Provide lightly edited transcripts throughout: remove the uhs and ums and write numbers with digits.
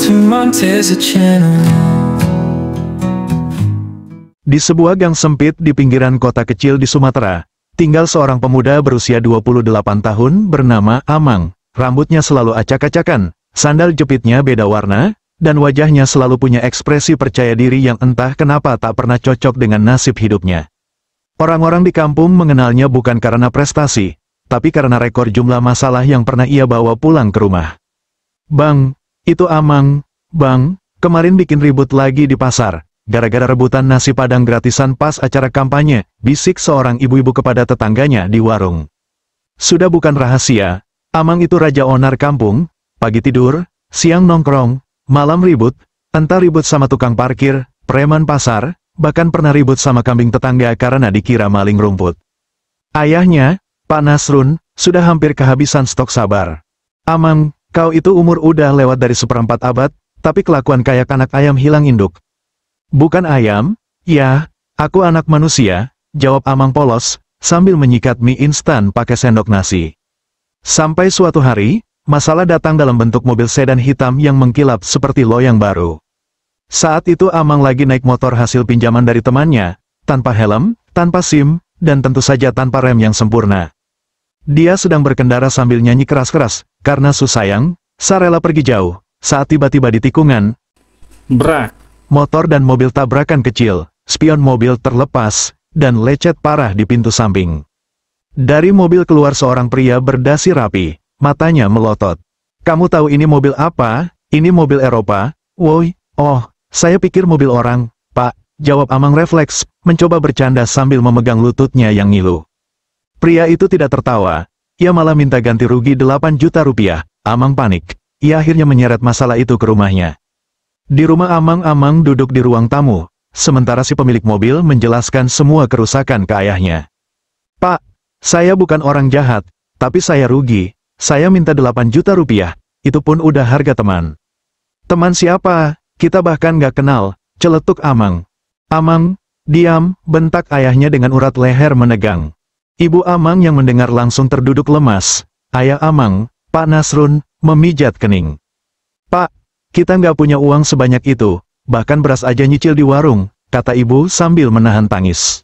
to Monteza Channel. Di sebuah gang sempit di pinggiran kota kecil di Sumatera, tinggal seorang pemuda berusia 28 tahun bernama Amang. Rambutnya selalu acak-acakan, sandal jepitnya beda warna, dan wajahnya selalu punya ekspresi percaya diri yang entah kenapa tak pernah cocok dengan nasib hidupnya. Orang-orang di kampung mengenalnya bukan karena prestasi, tapi karena rekor jumlah masalah yang pernah ia bawa pulang ke rumah. "Bang, itu Amang. Bang, kemarin bikin ribut lagi di pasar, gara-gara rebutan nasi padang gratisan pas acara kampanye," bisik seorang ibu-ibu kepada tetangganya di warung. Sudah bukan rahasia, Amang itu raja onar kampung, pagi tidur, siang nongkrong, malam ribut, entah ribut sama tukang parkir, preman pasar, bahkan pernah ribut sama kambing tetangga karena dikira maling rumput. Ayahnya, Pak Nasrun, sudah hampir kehabisan stok sabar. "Amang, kau itu umur udah lewat dari 1/4 abad, tapi kelakuan kayak anak ayam hilang induk." "Bukan ayam, ya, aku anak manusia," jawab Amang polos, sambil menyikat mie instan pakai sendok nasi. Sampai suatu hari, masalah datang dalam bentuk mobil sedan hitam yang mengkilap seperti loyang baru. Saat itu Amang lagi naik motor hasil pinjaman dari temannya, tanpa helm, tanpa SIM, dan tentu saja tanpa rem yang sempurna. Dia sedang berkendara sambil nyanyi keras-keras, karena susayang, sarela pergi jauh, saat tiba-tiba di tikungan, Brak. motor dan mobil tabrakan kecil, spion mobil terlepas, dan lecet parah di pintu samping. Dari mobil keluar seorang pria berdasi rapi, matanya melotot. "Kamu tahu ini mobil apa? Ini mobil Eropa." "Woi, oh, saya pikir mobil orang, Pak," jawab Amang refleks, mencoba bercanda sambil memegang lututnya yang ngilu. Pria itu tidak tertawa, ia malah minta ganti rugi 8 juta rupiah. Amang panik, ia akhirnya menyeret masalah itu ke rumahnya. Di rumah Amang duduk di ruang tamu, sementara si pemilik mobil menjelaskan semua kerusakan ke ayahnya. "Pak, saya bukan orang jahat, tapi saya rugi, saya minta 8 juta rupiah, itu pun udah harga teman." "Teman siapa? Kita bahkan gak kenal," celetuk Amang. "Amang, diam," bentak ayahnya dengan urat leher menegang. Ibu Amang yang mendengar langsung terduduk lemas. Ayah Amang, Pak Nasrun, memijat kening. "Pak, kita nggak punya uang sebanyak itu, bahkan beras aja nyicil di warung," kata ibu sambil menahan tangis.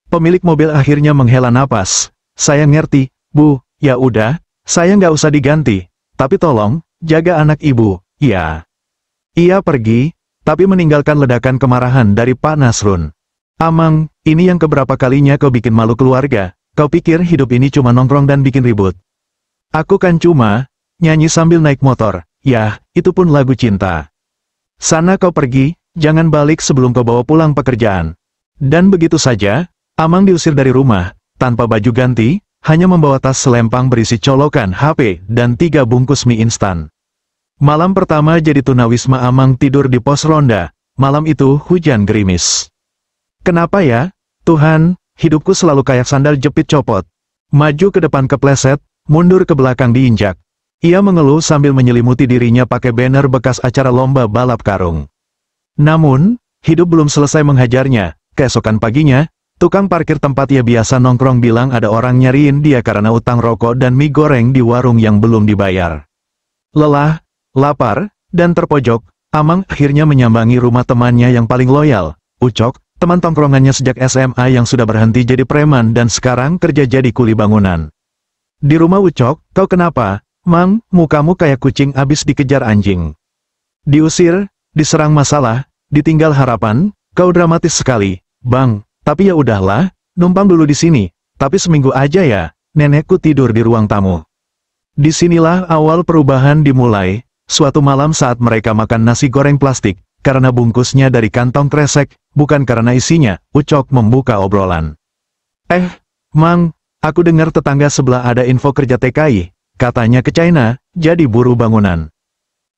Pemilik mobil akhirnya menghela napas. "Saya ngerti, Bu, ya udah, saya nggak usah diganti, tapi tolong, jaga anak ibu, ya." Ia pergi, tapi meninggalkan ledakan kemarahan dari Pak Nasrun. "Amang, ini yang keberapa kalinya kau bikin malu keluarga? Kau pikir hidup ini cuma nongkrong dan bikin ribut? Aku kan cuma nyanyi sambil naik motor, ya, itu pun lagu cinta. Sana kau pergi, jangan balik sebelum kau bawa pulang pekerjaan." Dan begitu saja, Amang diusir dari rumah, tanpa baju ganti, hanya membawa tas selempang berisi colokan HP dan 3 bungkus mie instan. Malam pertama jadi tunawisma Amang tidur di pos ronda. Malam itu hujan gerimis. "Kenapa ya, Tuhan, hidupku selalu kayak sandal jepit copot. Maju ke depan kepleset, mundur ke belakang diinjak." Ia mengeluh sambil menyelimuti dirinya pakai banner bekas acara lomba balap karung. Namun, hidup belum selesai menghajarnya. Keesokan paginya, tukang parkir tempat ia biasa nongkrong bilang ada orang nyariin dia karena utang rokok dan mie goreng di warung yang belum dibayar. Lelah, lapar, dan terpojok, Amang akhirnya menyambangi rumah temannya yang paling loyal, Ucok, teman tongkrongannya sejak SMA yang sudah berhenti jadi preman dan sekarang kerja jadi kuli bangunan. "Di rumah Ucok, kau kenapa, Mang? Mukamu kayak kucing abis dikejar anjing." "Diusir, diserang masalah, ditinggal harapan, kau dramatis sekali, Bang. Tapi ya udahlah, numpang dulu di sini, tapi seminggu aja ya." Nenekku tidur di ruang tamu. Disinilah awal perubahan dimulai. Suatu malam saat mereka makan nasi goreng plastik, karena bungkusnya dari kantong kresek, bukan karena isinya, Ucok membuka obrolan. Mang, aku dengar tetangga sebelah ada info kerja TKI, katanya ke China, jadi buruh bangunan."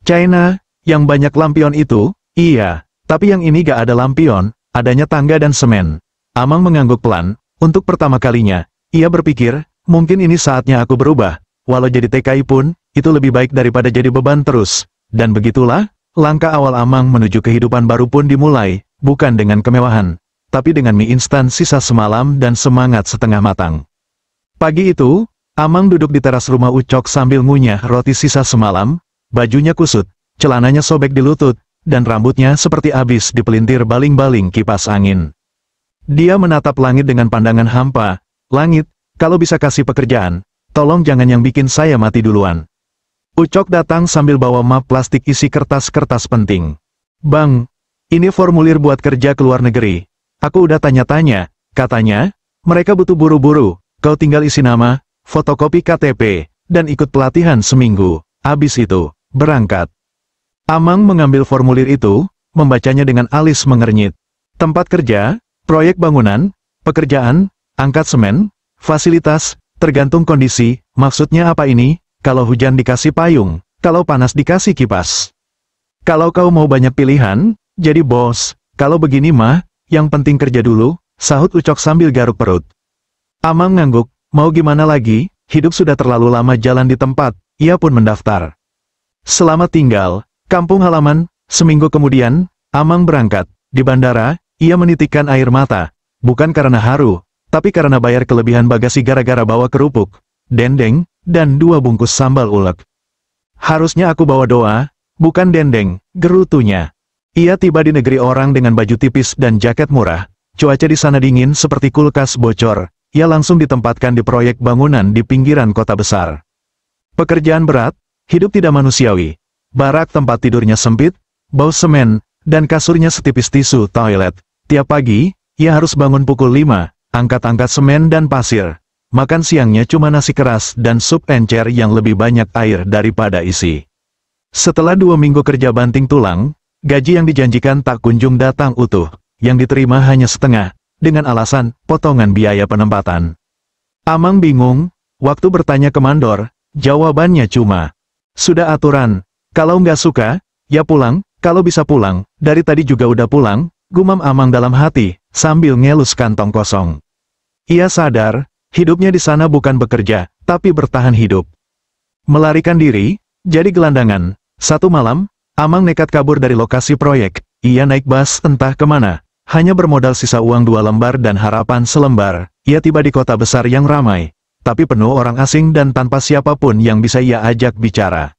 "China, yang banyak lampion itu?" "Iya, tapi yang ini gak ada lampion, adanya tangga dan semen." Amang mengangguk pelan. Untuk pertama kalinya, ia berpikir, mungkin ini saatnya aku berubah, walau jadi TKI pun, itu lebih baik daripada jadi beban terus. Dan begitulah, langkah awal Amang menuju kehidupan baru pun dimulai, bukan dengan kemewahan, tapi dengan mie instan sisa semalam dan semangat setengah matang. Pagi itu, Amang duduk di teras rumah Ucok sambil ngunyah roti sisa semalam, bajunya kusut, celananya sobek di lutut, dan rambutnya seperti habis dipelintir baling-baling kipas angin. Dia menatap langit dengan pandangan hampa. Langit, kalau bisa kasih pekerjaan, tolong jangan yang bikin saya mati duluan. Ucok datang sambil bawa map plastik isi kertas-kertas penting. Bang, ini formulir buat kerja ke luar negeri. Aku udah tanya-tanya, katanya, mereka butuh buru-buru, kau tinggal isi nama, fotokopi KTP, dan ikut pelatihan seminggu. Habis itu, berangkat. Amang mengambil formulir itu, membacanya dengan alis mengernyit. Tempat kerja, proyek bangunan, pekerjaan, angkat semen, fasilitas, tergantung kondisi, maksudnya apa ini? Kalau hujan dikasih payung, kalau panas dikasih kipas. Kalau kau mau banyak pilihan, jadi bos. Kalau begini mah, yang penting kerja dulu, sahut Ucok sambil garuk perut. Amang ngangguk, mau gimana lagi, hidup sudah terlalu lama jalan di tempat, ia pun mendaftar. Selamat tinggal, kampung halaman. Seminggu kemudian, Amang berangkat. Di bandara, ia menitikkan air mata. Bukan karena haru, tapi karena bayar kelebihan bagasi gara-gara bawa kerupuk, dendeng, dan 2 bungkus sambal ulek. Harusnya aku bawa doa, bukan dendeng, gerutunya. Ia tiba di negeri orang dengan baju tipis dan jaket murah. Cuaca di sana dingin seperti kulkas bocor. Ia langsung ditempatkan di proyek bangunan di pinggiran kota besar. Pekerjaan berat, hidup tidak manusiawi. Barak tempat tidurnya sempit, bau semen, dan kasurnya setipis tisu toilet. Tiap pagi, ia harus bangun pukul 5, angkat-angkat semen dan pasir. Makan siangnya cuma nasi keras dan sup encer yang lebih banyak air daripada isi. Setelah 2 minggu kerja banting tulang, gaji yang dijanjikan tak kunjung datang utuh. Yang diterima hanya setengah, dengan alasan potongan biaya penempatan. Amang bingung, waktu bertanya ke mandor, jawabannya cuma, sudah aturan, kalau nggak suka, ya pulang, kalau bisa pulang, dari tadi juga udah pulang, gumam Amang dalam hati, sambil ngelus kantong kosong. Ia sadar, hidupnya di sana bukan bekerja, tapi bertahan hidup. Melarikan diri, jadi gelandangan. Satu malam, Amang nekat kabur dari lokasi proyek. Ia naik bus entah kemana. Hanya bermodal sisa uang 2 lembar dan harapan selembar. Ia tiba di kota besar yang ramai, tapi penuh orang asing dan tanpa siapapun yang bisa ia ajak bicara.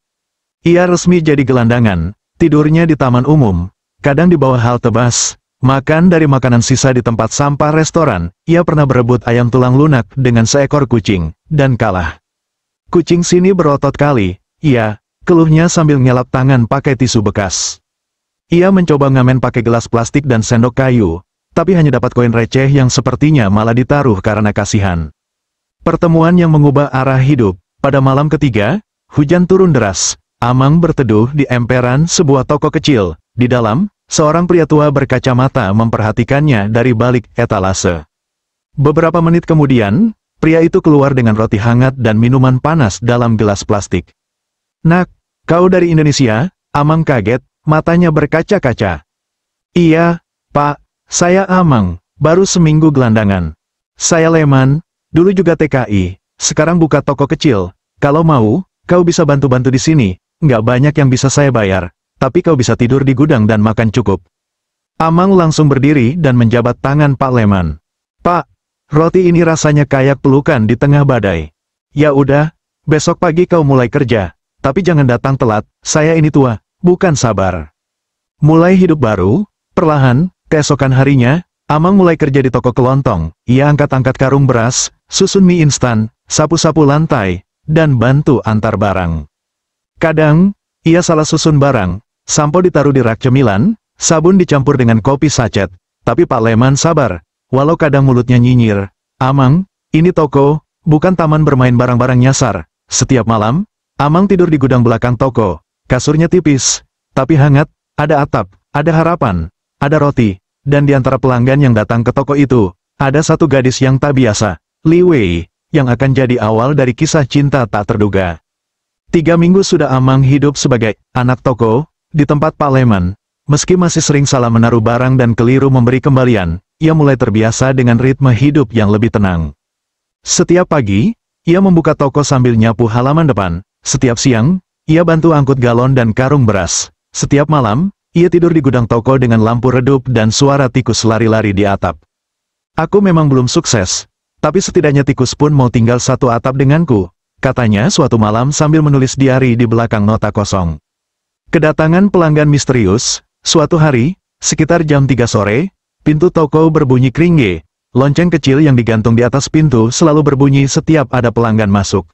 Ia resmi jadi gelandangan, tidurnya di taman umum, kadang di bawah halte bus. Makan dari makanan sisa di tempat sampah restoran, ia pernah berebut ayam tulang lunak dengan seekor kucing, dan kalah. Kucing sini berotot kali, iya, keluhnya sambil ngelap tangan pakai tisu bekas. Ia mencoba ngamen pakai gelas plastik dan sendok kayu, tapi hanya dapat koin receh yang sepertinya malah ditaruh karena kasihan. Pertemuan yang mengubah arah hidup. Pada malam ketiga, hujan turun deras. Amang berteduh di emperan sebuah toko kecil. Di dalam, seorang pria tua berkacamata memperhatikannya dari balik etalase. Beberapa menit kemudian, pria itu keluar dengan roti hangat dan minuman panas dalam gelas plastik. "Nak, kau dari Indonesia?" Amang kaget, matanya berkaca-kaca. "Iya, Pak, saya Amang, baru seminggu gelandangan. Saya Leman, dulu juga TKI, sekarang buka toko kecil. Kalau mau, kau bisa bantu-bantu di sini, nggak banyak yang bisa saya bayar. Tapi kau bisa tidur di gudang dan makan cukup." Amang langsung berdiri dan menjabat tangan Pak Leman. "Pak, roti ini rasanya kayak pelukan di tengah badai. Ya udah, besok pagi kau mulai kerja. Tapi jangan datang telat, saya ini tua, bukan sabar." Mulai hidup baru, perlahan, keesokan harinya, Amang mulai kerja di toko kelontong. Ia angkat-angkat karung beras, susun mie instan, sapu-sapu lantai, dan bantu antar barang. Kadang, ia salah susun barang. Sampo ditaruh di rak cemilan, sabun dicampur dengan kopi sachet. Tapi Pak Leman sabar, walau kadang mulutnya nyinyir. "Amang, ini toko, bukan taman bermain barang-barang nyasar." Setiap malam, Amang tidur di gudang belakang toko. Kasurnya tipis, tapi hangat, ada atap, ada harapan, ada roti. Dan di antara pelanggan yang datang ke toko itu, ada satu gadis yang tak biasa, Li Wei, yang akan jadi awal dari kisah cinta tak terduga. 3 minggu sudah Amang hidup sebagai anak toko, di tempat Pak Leman. Meski masih sering salah menaruh barang dan keliru memberi kembalian, ia mulai terbiasa dengan ritme hidup yang lebih tenang. Setiap pagi, ia membuka toko sambil nyapu halaman depan. Setiap siang, ia bantu angkut galon dan karung beras. Setiap malam, ia tidur di gudang toko dengan lampu redup dan suara tikus lari-lari di atap. "Aku memang belum sukses, tapi setidaknya tikus pun mau tinggal satu atap denganku," katanya suatu malam sambil menulis diari di belakang nota kosong. Kedatangan pelanggan misterius. Suatu hari, sekitar jam 3 sore, pintu toko berbunyi kringge. Lonceng kecil yang digantung di atas pintu selalu berbunyi setiap ada pelanggan masuk.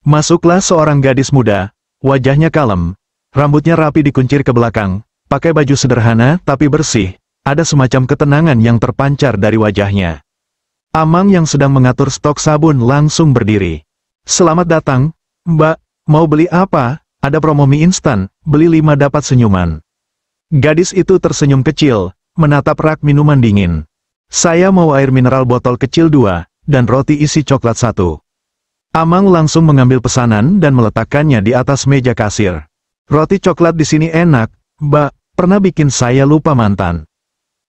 Masuklah seorang gadis muda, wajahnya kalem, rambutnya rapi dikuncir ke belakang, pakai baju sederhana tapi bersih, ada semacam ketenangan yang terpancar dari wajahnya. Amang yang sedang mengatur stok sabun langsung berdiri. "Selamat datang, Mbak, mau beli apa? Ada promo mie instan, beli 5 dapat senyuman." Gadis itu tersenyum kecil, menatap rak minuman dingin. "Saya mau air mineral botol kecil 2, dan roti isi coklat 1. Amang langsung mengambil pesanan dan meletakkannya di atas meja kasir. "Roti coklat di sini enak, Mbak, pernah bikin saya lupa mantan."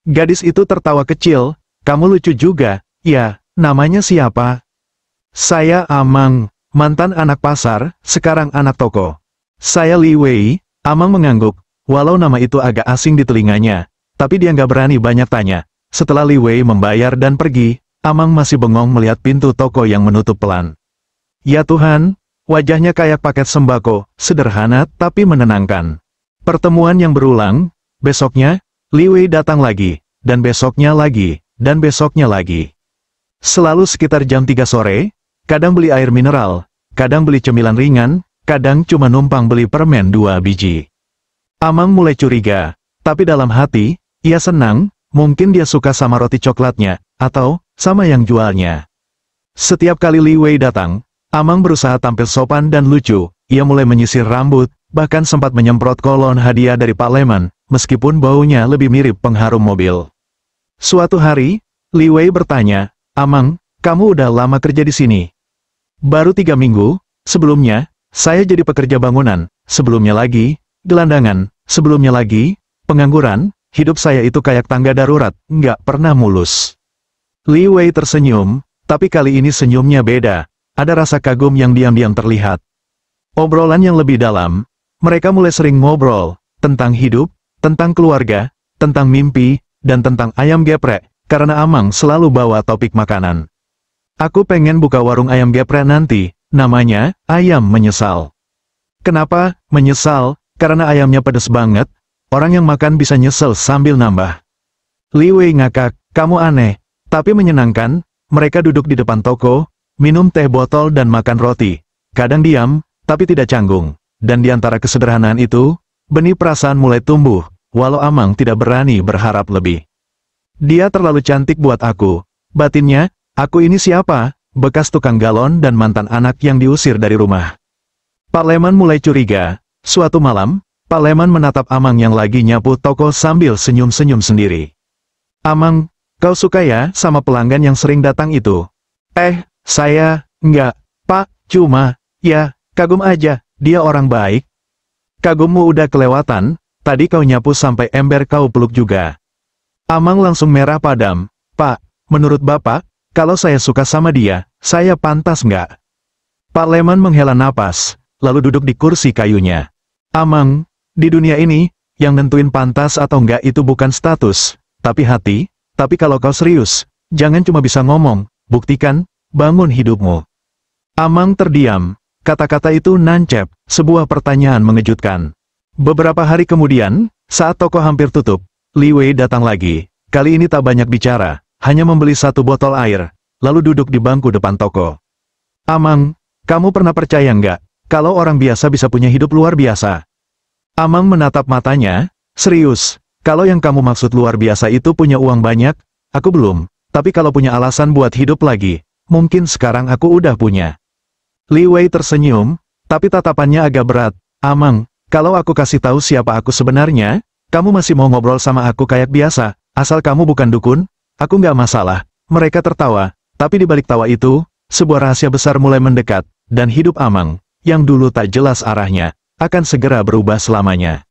Gadis itu tertawa kecil, "Kamu lucu juga, ya, namanya siapa?" "Saya Amang, mantan anak pasar, sekarang anak toko." "Saya Li Wei." Amang mengangguk, walau nama itu agak asing di telinganya, tapi dia nggak berani banyak tanya. Setelah Li Wei membayar dan pergi, Amang masih bengong melihat pintu toko yang menutup pelan. Ya Tuhan, wajahnya kayak paket sembako, sederhana tapi menenangkan. Pertemuan yang berulang, besoknya, Li Wei datang lagi, dan besoknya lagi, dan besoknya lagi. Selalu sekitar jam 3 sore, kadang beli air mineral, kadang beli cemilan ringan, kadang cuma numpang beli permen 2 biji. Amang mulai curiga, tapi dalam hati, ia senang, mungkin dia suka sama roti coklatnya, atau sama yang jualnya. Setiap kali Li Wei datang, Amang berusaha tampil sopan dan lucu, ia mulai menyisir rambut, bahkan sempat menyemprot kolon hadiah dari Pak Leman, meskipun baunya lebih mirip pengharum mobil. Suatu hari, Li Wei bertanya, "Amang, kamu udah lama kerja di sini?" "Baru 3 minggu, sebelumnya, saya jadi pekerja bangunan, sebelumnya lagi, gelandangan, sebelumnya lagi, pengangguran, hidup saya itu kayak tangga darurat, nggak pernah mulus." Li Wei tersenyum, tapi kali ini senyumnya beda, ada rasa kagum yang diam-diam terlihat. Obrolan yang lebih dalam, mereka mulai sering ngobrol, tentang hidup, tentang keluarga, tentang mimpi, dan tentang ayam geprek, karena Amang selalu bawa topik makanan. "Aku pengen buka warung ayam geprek nanti, namanya, Ayam Menyesal." "Kenapa, menyesal?" "Karena ayamnya pedes banget, orang yang makan bisa nyesel sambil nambah." Li Wei ngakak, "Kamu aneh, tapi menyenangkan." Mereka duduk di depan toko, minum teh botol dan makan roti. Kadang diam, tapi tidak canggung. Dan di antara kesederhanaan itu, benih perasaan mulai tumbuh, walau Amang tidak berani berharap lebih. "Dia terlalu cantik buat aku." Batinnya, "Aku ini siapa? Bekas tukang galon dan mantan anak yang diusir dari rumah." Pak Leman mulai curiga. Suatu malam, Pak Leman menatap Amang yang lagi nyapu toko sambil senyum-senyum sendiri. "Amang, kau suka ya sama pelanggan yang sering datang itu?" Saya, enggak, Pak, cuma, ya, kagum aja, dia orang baik." "Kagummu udah kelewatan, tadi kau nyapu sampai ember kau peluk juga." Amang langsung merah padam. "Pak, menurut Bapak, kalau saya suka sama dia, saya pantas nggak?" Pak Leman menghela napas, lalu duduk di kursi kayunya. "Amang, di dunia ini, yang nentuin pantas atau enggak itu bukan status, tapi hati. Tapi kalau kau serius, jangan cuma bisa ngomong, buktikan, bangun hidupmu." Amang terdiam, kata-kata itu nancep, sebuah pertanyaan mengejutkan. Beberapa hari kemudian, saat toko hampir tutup, Li Wei datang lagi, kali ini tak banyak bicara, hanya membeli 1 botol air, lalu duduk di bangku depan toko. "Amang, kamu pernah percaya nggak, kalau orang biasa bisa punya hidup luar biasa?" Amang menatap matanya, "Serius, kalau yang kamu maksud luar biasa itu punya uang banyak, aku belum, tapi kalau punya alasan buat hidup lagi, mungkin sekarang aku udah punya." Li Wei tersenyum, tapi tatapannya agak berat. "Amang, kalau aku kasih tahu siapa aku sebenarnya, kamu masih mau ngobrol sama aku kayak biasa, asal kamu bukan dukun?" "Aku nggak masalah." Mereka tertawa, tapi di balik tawa itu, sebuah rahasia besar mulai mendekat, dan hidup Amang, yang dulu tak jelas arahnya, akan segera berubah selamanya.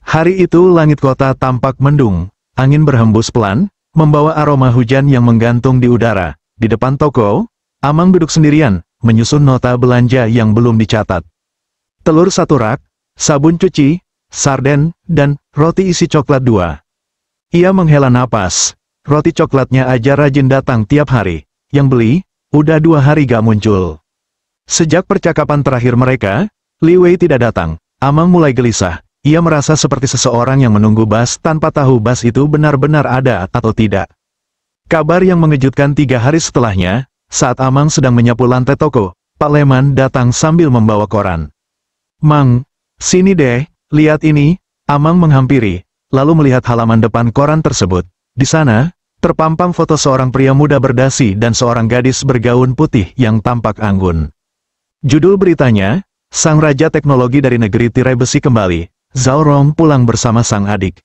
Hari itu langit kota tampak mendung, angin berhembus pelan, membawa aroma hujan yang menggantung di udara. Di depan toko, Amang duduk sendirian, menyusun nota belanja yang belum dicatat. Telur 1 rak, sabun cuci, sarden, dan roti isi coklat 2. Ia menghela napas, roti coklatnya aja rajin datang tiap hari, yang beli, udah 2 hari gak muncul. Sejak percakapan terakhir mereka, Li Wei tidak datang, Amang mulai gelisah, ia merasa seperti seseorang yang menunggu bus tanpa tahu bus itu benar-benar ada atau tidak. Kabar yang mengejutkan 3 hari setelahnya, saat Amang sedang menyapu lantai toko, Pak Leman datang sambil membawa koran. "Mang, sini deh, lihat ini." Amang menghampiri, lalu melihat halaman depan koran tersebut. Di sana, terpampang foto seorang pria muda berdasi dan seorang gadis bergaun putih yang tampak anggun. Judul beritanya, Sang Raja Teknologi dari Negeri Tirai Besi kembali, Zhao Rong pulang bersama sang adik.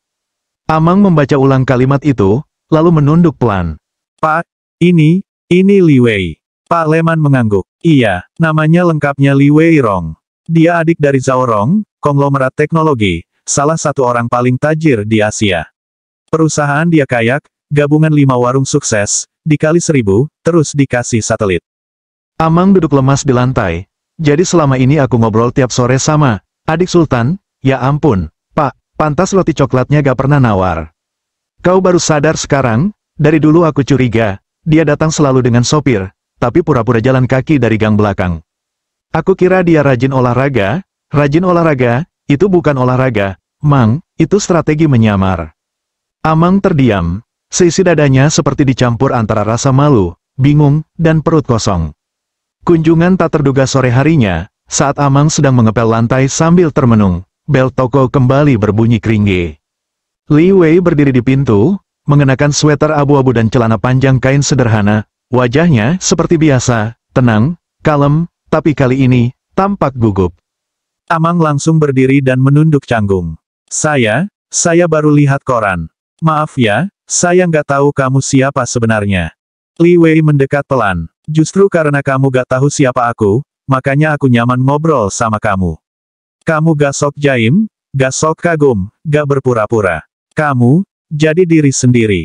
Amang membaca ulang kalimat itu, lalu menunduk pelan. "Pak, ini Li Wei." Pak Leman mengangguk. "Iya, namanya lengkapnya Li Wei Rong. Dia adik dari Zhao Rong, konglomerat teknologi, salah satu orang paling tajir di Asia. Perusahaan dia kayak, gabungan 5 warung sukses, dikali 1000, terus dikasih satelit." Amang duduk lemas di lantai. "Jadi selama ini aku ngobrol tiap sore sama adik Sultan? Ya ampun, Pak, pantas roti coklatnya gak pernah nawar. Kau baru sadar sekarang? Dari dulu aku curiga, dia datang selalu dengan sopir, tapi pura-pura jalan kaki dari gang belakang. Aku kira dia rajin olahraga. Rajin olahraga, itu bukan olahraga, Mang, itu strategi menyamar." Amang terdiam, seisi dadanya seperti dicampur antara rasa malu, bingung, dan perut kosong. Kunjungan tak terduga sore harinya, saat Amang sedang mengepel lantai sambil termenung, bel toko kembali berbunyi keringge. Li Wei berdiri di pintu, mengenakan sweater abu-abu dan celana panjang kain sederhana, wajahnya seperti biasa, tenang, kalem, tapi kali ini, tampak gugup. Amang langsung berdiri dan menunduk canggung. Saya baru lihat koran. Maaf ya, saya nggak tahu kamu siapa sebenarnya." Li Wei mendekat pelan. "Justru karena kamu gak tahu siapa aku, makanya aku nyaman ngobrol sama kamu. Kamu gak sok jaim, gak sok kagum, gak berpura-pura. Kamu, jadi diri sendiri."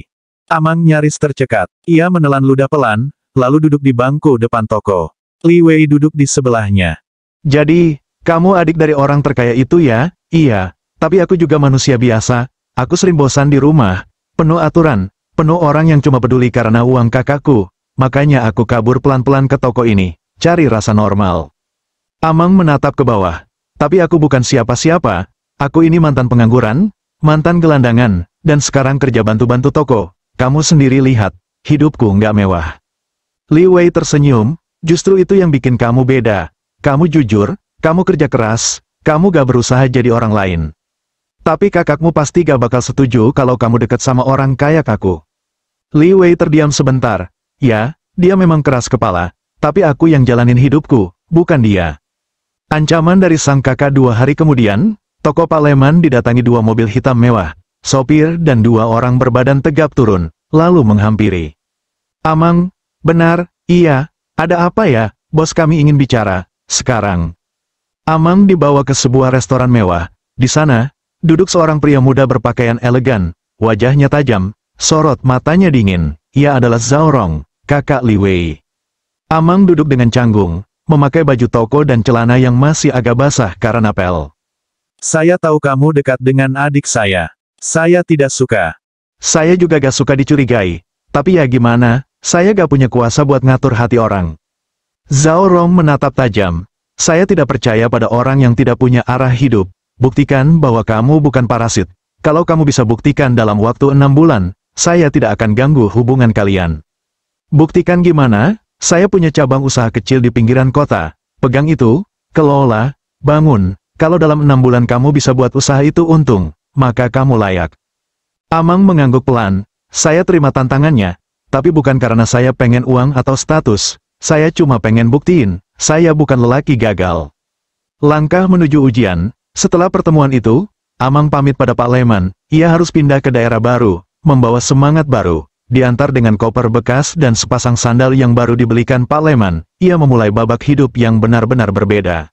Amang nyaris tercekat. Ia menelan ludah pelan, lalu duduk di bangku depan toko. Li Wei duduk di sebelahnya. "Jadi, kamu adik dari orang terkaya itu ya?" "Iya, tapi aku juga manusia biasa, aku sering bosan di rumah, penuh aturan, penuh orang yang cuma peduli karena uang kakakku, makanya aku kabur pelan-pelan ke toko ini, cari rasa normal." Amang menatap ke bawah. "Tapi aku bukan siapa-siapa, aku ini mantan pengangguran, mantan gelandangan, dan sekarang kerja bantu-bantu toko. Kamu sendiri lihat, hidupku nggak mewah." Li Wei tersenyum, "Justru itu yang bikin kamu beda. Kamu jujur, kamu kerja keras, kamu gak berusaha jadi orang lain. Tapi kakakmu pasti gak bakal setuju kalau kamu dekat sama orang kayak aku." Li Wei terdiam sebentar. "Ya, dia memang keras kepala, tapi aku yang jalanin hidupku, bukan dia." Ancaman dari sang kakak 2 hari kemudian, toko Pak Leman didatangi 2 mobil hitam mewah, sopir dan 2 orang berbadan tegap turun, lalu menghampiri. "Amang, benar, iya, ada apa ya, bos kami ingin bicara, sekarang." Amang dibawa ke sebuah restoran mewah. Di sana, duduk seorang pria muda berpakaian elegan, wajahnya tajam, sorot matanya dingin. Ia adalah Zhao Rong, kakak Li Wei. Amang duduk dengan canggung, memakai baju toko dan celana yang masih agak basah karena pel. "Saya tahu kamu dekat dengan adik saya. Saya tidak suka." "Saya juga gak suka dicurigai. Tapi ya gimana, saya gak punya kuasa buat ngatur hati orang." Zhao Rong menatap tajam. "Saya tidak percaya pada orang yang tidak punya arah hidup. Buktikan bahwa kamu bukan parasit. Kalau kamu bisa buktikan dalam waktu 6 bulan, saya tidak akan ganggu hubungan kalian." "Buktikan gimana? Saya punya cabang usaha kecil di pinggiran kota. Pegang itu, kelola, bangun. Kalau dalam 6 bulan kamu bisa buat usaha itu untung, maka kamu layak." Amang mengangguk pelan. "Saya terima tantangannya, tapi bukan karena saya pengen uang atau status. Saya cuma pengen buktiin, saya bukan lelaki gagal." Langkah menuju ujian. Setelah pertemuan itu, Amang pamit pada Pak Leman. Ia harus pindah ke daerah baru, membawa semangat baru. Diantar dengan koper bekas dan sepasang sandal yang baru dibelikan Pak Leman, ia memulai babak hidup yang benar-benar berbeda.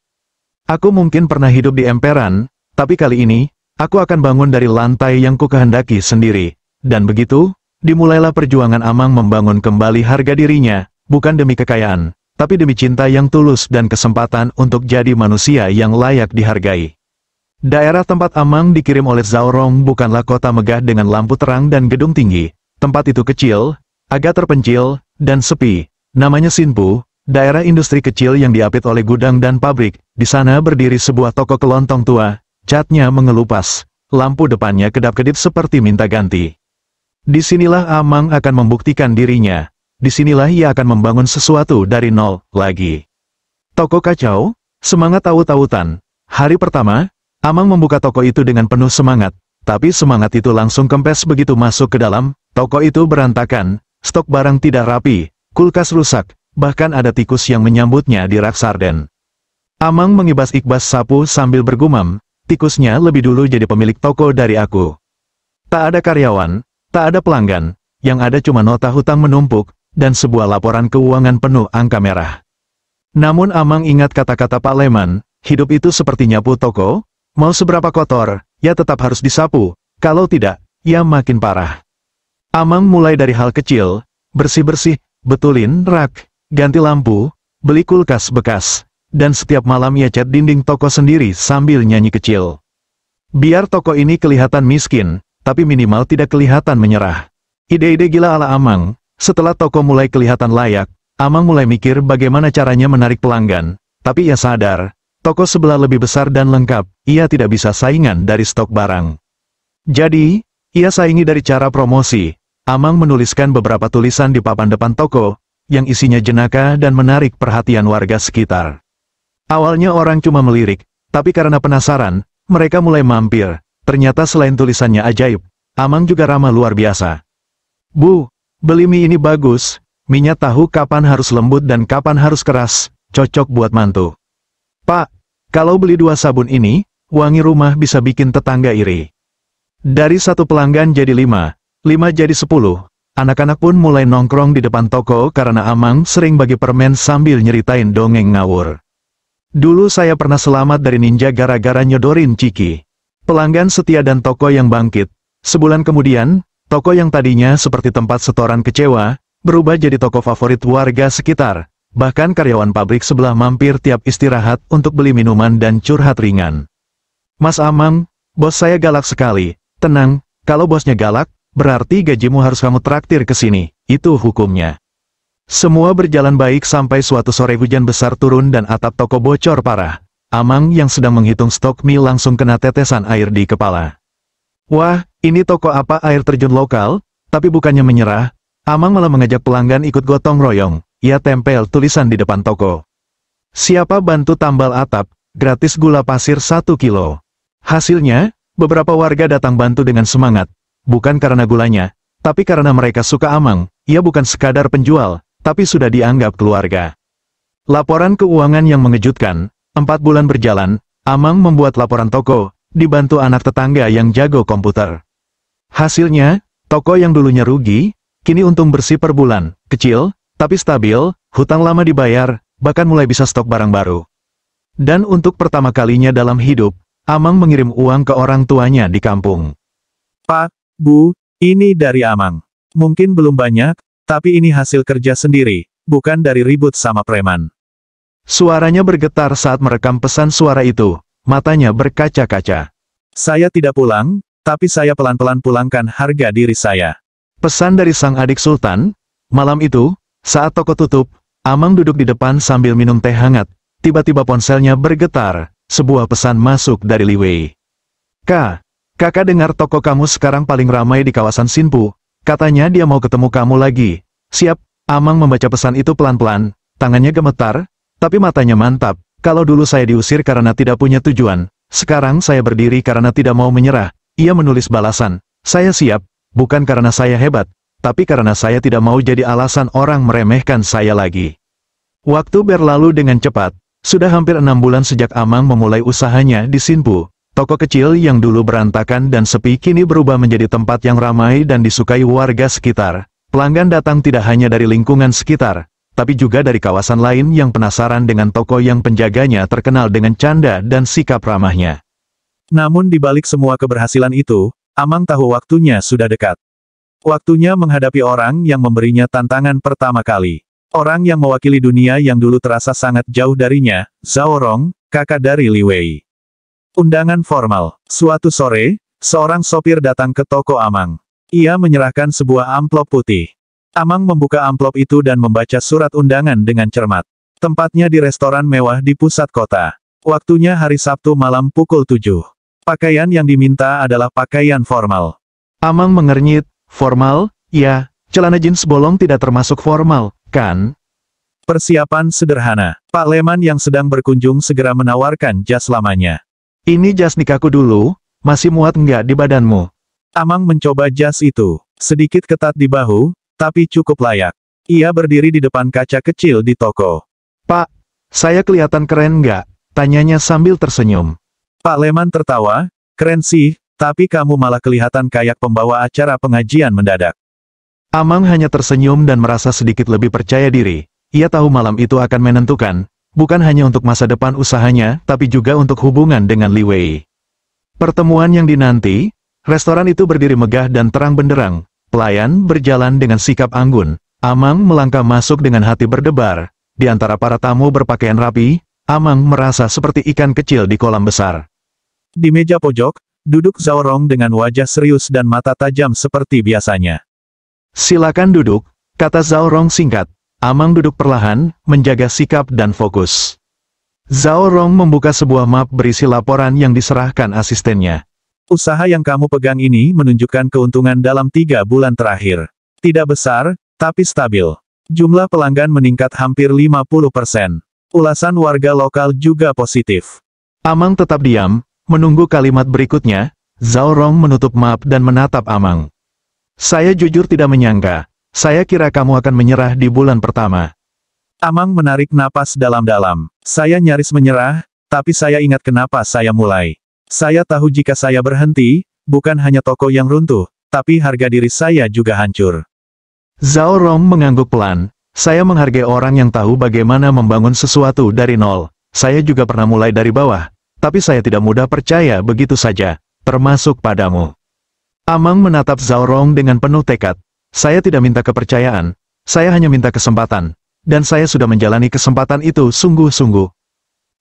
"Aku mungkin pernah hidup di emperan, tapi kali ini, aku akan bangun dari lantai yang kukehendaki sendiri." Dan begitu, dimulailah perjuangan Amang membangun kembali harga dirinya, bukan demi kekayaan, tapi demi cinta yang tulus dan kesempatan untuk jadi manusia yang layak dihargai. Daerah tempat Amang dikirim oleh Zhao Rong bukanlah kota megah dengan lampu terang dan gedung tinggi. Tempat itu kecil, agak terpencil, dan sepi. Namanya Sinpu, daerah industri kecil yang diapit oleh gudang dan pabrik. Di sana berdiri sebuah toko kelontong tua, catnya mengelupas, lampu depannya kedap-kedip seperti minta ganti. Disinilah Amang akan membuktikan dirinya. Disinilah ia akan membangun sesuatu dari nol lagi. Toko kacau, semangat aut-autan. Hari pertama, Amang membuka toko itu dengan penuh semangat, tapi semangat itu langsung kempes begitu masuk ke dalam. Toko itu berantakan, stok barang tidak rapi, kulkas rusak, bahkan ada tikus yang menyambutnya di rak sarden. Amang mengibas-ibas sapu sambil bergumam, tikusnya lebih dulu jadi pemilik toko dari aku. Tak ada karyawan, tak ada pelanggan, yang ada cuma nota hutang menumpuk, dan sebuah laporan keuangan penuh angka merah. Namun Amang ingat kata-kata Pak Leman, hidup itu seperti nyapu toko, mau seberapa kotor, ya tetap harus disapu, kalau tidak, ya makin parah. Amang mulai dari hal kecil, bersih-bersih, betulin rak, ganti lampu, beli kulkas bekas, dan setiap malam ia cat dinding toko sendiri sambil nyanyi kecil. Biar toko ini kelihatan miskin, tapi minimal tidak kelihatan menyerah. Ide-ide gila ala Amang. Setelah toko mulai kelihatan layak, Amang mulai mikir bagaimana caranya menarik pelanggan, tapi ia sadar, toko sebelah lebih besar dan lengkap, ia tidak bisa saingan dari stok barang. Jadi, ia saingi dari cara promosi. Amang menuliskan beberapa tulisan di papan depan toko, yang isinya jenaka dan menarik perhatian warga sekitar. Awalnya orang cuma melirik, tapi karena penasaran, mereka mulai mampir. Ternyata selain tulisannya ajaib, Amang juga ramah luar biasa. Bu, beli mie ini bagus, minyak tahu kapan harus lembut dan kapan harus keras, cocok buat mantu. Pak, kalau beli 2 sabun ini, wangi rumah bisa bikin tetangga iri. Dari 1 pelanggan jadi 5 jadi 10, anak-anak pun mulai nongkrong di depan toko karena Amang sering bagi permen sambil nyeritain dongeng ngawur. Dulu saya pernah selamat dari ninja gara-gara nyodorin Ciki. Pelanggan setia dan toko yang bangkit. Sebulan kemudian, toko yang tadinya seperti tempat setoran kecewa, berubah jadi toko favorit warga sekitar. Bahkan karyawan pabrik sebelah mampir tiap istirahat untuk beli minuman dan curhat ringan. Mas Amang, bos saya galak sekali. Tenang, kalau bosnya galak, berarti gajimu harus kamu traktir ke sini. Itu hukumnya. Semua berjalan baik sampai suatu sore hujan besar turun dan atap toko bocor parah. Amang yang sedang menghitung stok mie langsung kena tetesan air di kepala. Wah, ini toko apa air terjun lokal? Tapi bukannya menyerah, Amang malah mengajak pelanggan ikut gotong royong. Ia tempel tulisan di depan toko. Siapa bantu tambal atap, gratis gula pasir 1 kilo. Hasilnya, beberapa warga datang bantu dengan semangat. Bukan karena gulanya, tapi karena mereka suka Amang. Ia bukan sekadar penjual, tapi sudah dianggap keluarga. Laporan keuangan yang mengejutkan. 4 bulan berjalan, Amang membuat laporan toko, dibantu anak tetangga yang jago komputer. Hasilnya, toko yang dulunya rugi, kini untung bersih per bulan, kecil, tapi stabil, hutang lama dibayar, bahkan mulai bisa stok barang baru. Dan untuk pertama kalinya dalam hidup, Amang mengirim uang ke orang tuanya di kampung. Pak, Bu, ini dari Amang. Mungkin belum banyak, tapi ini hasil kerja sendiri, bukan dari ribut sama preman. Suaranya bergetar saat merekam pesan suara itu, matanya berkaca-kaca. Saya tidak pulang, tapi saya pelan-pelan pulangkan harga diri saya. Pesan dari sang adik Sultan. Malam itu, saat toko tutup, Amang duduk di depan sambil minum teh hangat. Tiba-tiba ponselnya bergetar, sebuah pesan masuk dari Li Wei. Kakak dengar toko kamu sekarang paling ramai di kawasan Sinpu. Katanya dia mau ketemu kamu lagi. Siap, Amang membaca pesan itu pelan-pelan, tangannya gemetar, tapi matanya mantap. Kalau dulu saya diusir karena tidak punya tujuan, sekarang saya berdiri karena tidak mau menyerah. Ia menulis balasan, saya siap, bukan karena saya hebat, tapi karena saya tidak mau jadi alasan orang meremehkan saya lagi. Waktu berlalu dengan cepat, sudah hampir 6 bulan sejak Amang memulai usahanya di Sinpu. Toko kecil yang dulu berantakan dan sepi kini berubah menjadi tempat yang ramai dan disukai warga sekitar. Pelanggan datang tidak hanya dari lingkungan sekitar, tapi juga dari kawasan lain yang penasaran dengan toko yang penjaganya terkenal dengan canda dan sikap ramahnya. Namun di balik semua keberhasilan itu, Amang tahu waktunya sudah dekat. Waktunya menghadapi orang yang memberinya tantangan pertama kali. Orang yang mewakili dunia yang dulu terasa sangat jauh darinya, Zhao Rong, kakak dari Li Wei. Undangan formal. Suatu sore, seorang sopir datang ke toko Amang. Ia menyerahkan sebuah amplop putih. Amang membuka amplop itu dan membaca surat undangan dengan cermat. Tempatnya di restoran mewah di pusat kota. Waktunya hari Sabtu malam pukul 7. Pakaian yang diminta adalah pakaian formal. Amang mengernyit, formal, ya, celana jeans bolong tidak termasuk formal, kan? Persiapan sederhana. Pak Leman yang sedang berkunjung segera menawarkan jas lamanya. Ini jas nikahku dulu, masih muat nggak di badanmu? Amang mencoba jas itu. Sedikit ketat di bahu, tapi cukup layak. Ia berdiri di depan kaca kecil di toko. Pak, saya kelihatan keren nggak? Tanyanya sambil tersenyum. Pak Leman tertawa, keren sih, tapi kamu malah kelihatan kayak pembawa acara pengajian mendadak. Amang hanya tersenyum dan merasa sedikit lebih percaya diri. Ia tahu malam itu akan menentukan, bukan hanya untuk masa depan usahanya, tapi juga untuk hubungan dengan Li Wei. Pertemuan yang dinanti, restoran itu berdiri megah dan terang benderang. Pelayan berjalan dengan sikap anggun. Amang melangkah masuk dengan hati berdebar. Di antara para tamu berpakaian rapi, Amang merasa seperti ikan kecil di kolam besar. Di meja pojok, duduk Zhao Rong dengan wajah serius dan mata tajam seperti biasanya. Silakan duduk, kata Zhao Rong singkat. Amang duduk perlahan, menjaga sikap dan fokus. Zhao Rong membuka sebuah map berisi laporan yang diserahkan asistennya. Usaha yang kamu pegang ini menunjukkan keuntungan dalam 3 bulan terakhir. Tidak besar, tapi stabil. Jumlah pelanggan meningkat hampir 50%. Ulasan warga lokal juga positif. Amang tetap diam, menunggu kalimat berikutnya. Zhao Rong menutup map dan menatap Amang. Saya jujur tidak menyangka. Saya kira kamu akan menyerah di bulan pertama. Amang menarik napas dalam-dalam. Saya nyaris menyerah, tapi saya ingat kenapa saya mulai. Saya tahu jika saya berhenti, bukan hanya toko yang runtuh, tapi harga diri saya juga hancur. Zhao Rong mengangguk pelan. Saya menghargai orang yang tahu bagaimana membangun sesuatu dari nol. Saya juga pernah mulai dari bawah, tapi saya tidak mudah percaya begitu saja, termasuk padamu. Amang menatap Zhao Rong dengan penuh tekad. Saya tidak minta kepercayaan, saya hanya minta kesempatan, dan saya sudah menjalani kesempatan itu sungguh-sungguh.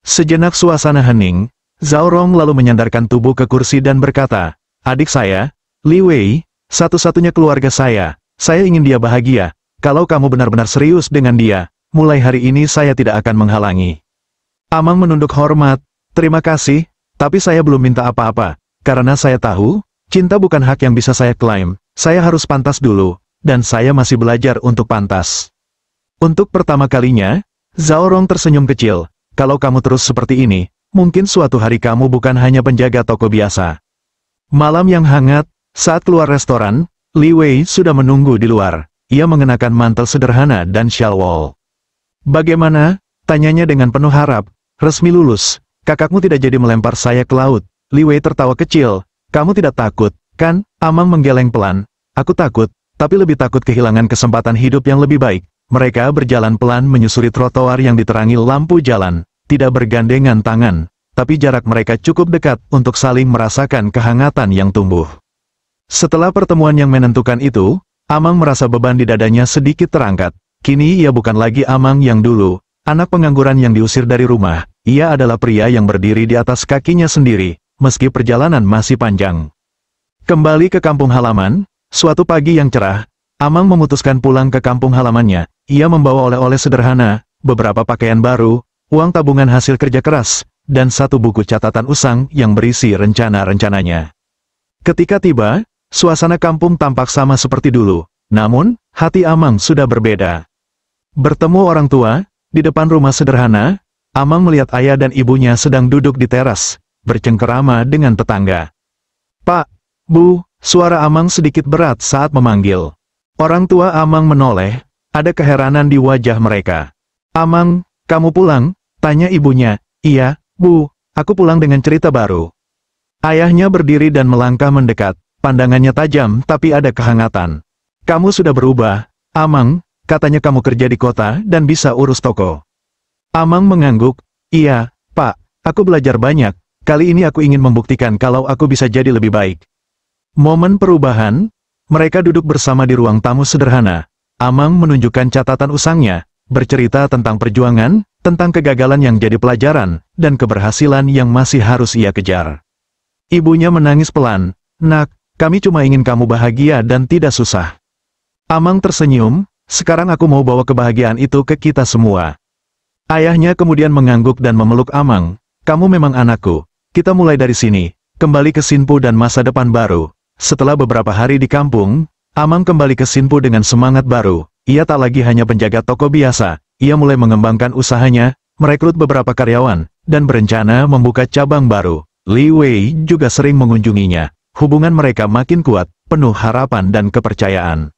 Sejenak suasana hening, Zhao Rong lalu menyandarkan tubuh ke kursi dan berkata, adik saya, Li Wei, satu-satunya keluarga saya ingin dia bahagia. Kalau kamu benar-benar serius dengan dia, mulai hari ini saya tidak akan menghalangi. Amang menunduk hormat, terima kasih, tapi saya belum minta apa-apa, karena saya tahu, cinta bukan hak yang bisa saya klaim, saya harus pantas dulu. Dan saya masih belajar untuk pantas. Untuk pertama kalinya, Zhao Rong tersenyum kecil. Kalau kamu terus seperti ini, mungkin suatu hari kamu bukan hanya penjaga toko biasa. Malam yang hangat, saat keluar restoran, Li Wei sudah menunggu di luar. Ia mengenakan mantel sederhana dan shawl wol. Bagaimana? Tanyanya dengan penuh harap. Resmi lulus. Kakakmu tidak jadi melempar saya ke laut. Li Wei tertawa kecil. Kamu tidak takut, kan? Amang menggeleng pelan. Aku takut. Tapi lebih takut kehilangan kesempatan hidup yang lebih baik. Mereka berjalan pelan menyusuri trotoar yang diterangi lampu jalan, tidak bergandengan tangan, tapi jarak mereka cukup dekat untuk saling merasakan kehangatan yang tumbuh. Setelah pertemuan yang menentukan itu, Amang merasa beban di dadanya sedikit terangkat. Kini ia bukan lagi Amang yang dulu, anak pengangguran yang diusir dari rumah. Ia adalah pria yang berdiri di atas kakinya sendiri, meski perjalanan masih panjang. Kembali ke kampung halaman. Suatu pagi yang cerah, Amang memutuskan pulang ke kampung halamannya. Ia membawa oleh-oleh sederhana, beberapa pakaian baru, uang tabungan hasil kerja keras, dan satu buku catatan usang yang berisi rencana-rencananya. Ketika tiba, suasana kampung tampak sama seperti dulu, namun, hati Amang sudah berbeda. Bertemu orang tua, di depan rumah sederhana, Amang melihat ayah dan ibunya sedang duduk di teras, bercengkerama dengan tetangga. Pak, Bu, suara Amang sedikit berat saat memanggil. Orang tua Amang menoleh, ada keheranan di wajah mereka. Amang, kamu pulang? Tanya ibunya. Iya, Bu, aku pulang dengan cerita baru. Ayahnya berdiri dan melangkah mendekat, pandangannya tajam tapi ada kehangatan. Kamu sudah berubah, Amang, katanya kamu kerja di kota dan bisa urus toko. Amang mengangguk, iya, Pak, aku belajar banyak, kali ini aku ingin membuktikan kalau aku bisa jadi lebih baik. Momen perubahan, mereka duduk bersama di ruang tamu sederhana. Amang menunjukkan catatan usangnya, bercerita tentang perjuangan, tentang kegagalan yang jadi pelajaran, dan keberhasilan yang masih harus ia kejar. Ibunya menangis pelan, nak, kami cuma ingin kamu bahagia dan tidak susah. Amang tersenyum, sekarang aku mau bawa kebahagiaan itu ke kita semua. Ayahnya kemudian mengangguk dan memeluk Amang, kamu memang anakku, kita mulai dari sini. kembali ke Xinpu dan masa depan baru. Setelah beberapa hari di kampung, Amang kembali ke Xinpu dengan semangat baru. Ia tak lagi hanya penjaga toko biasa, ia mulai mengembangkan usahanya, merekrut beberapa karyawan, dan berencana membuka cabang baru. Li Wei juga sering mengunjunginya. Hubungan mereka makin kuat, penuh harapan dan kepercayaan.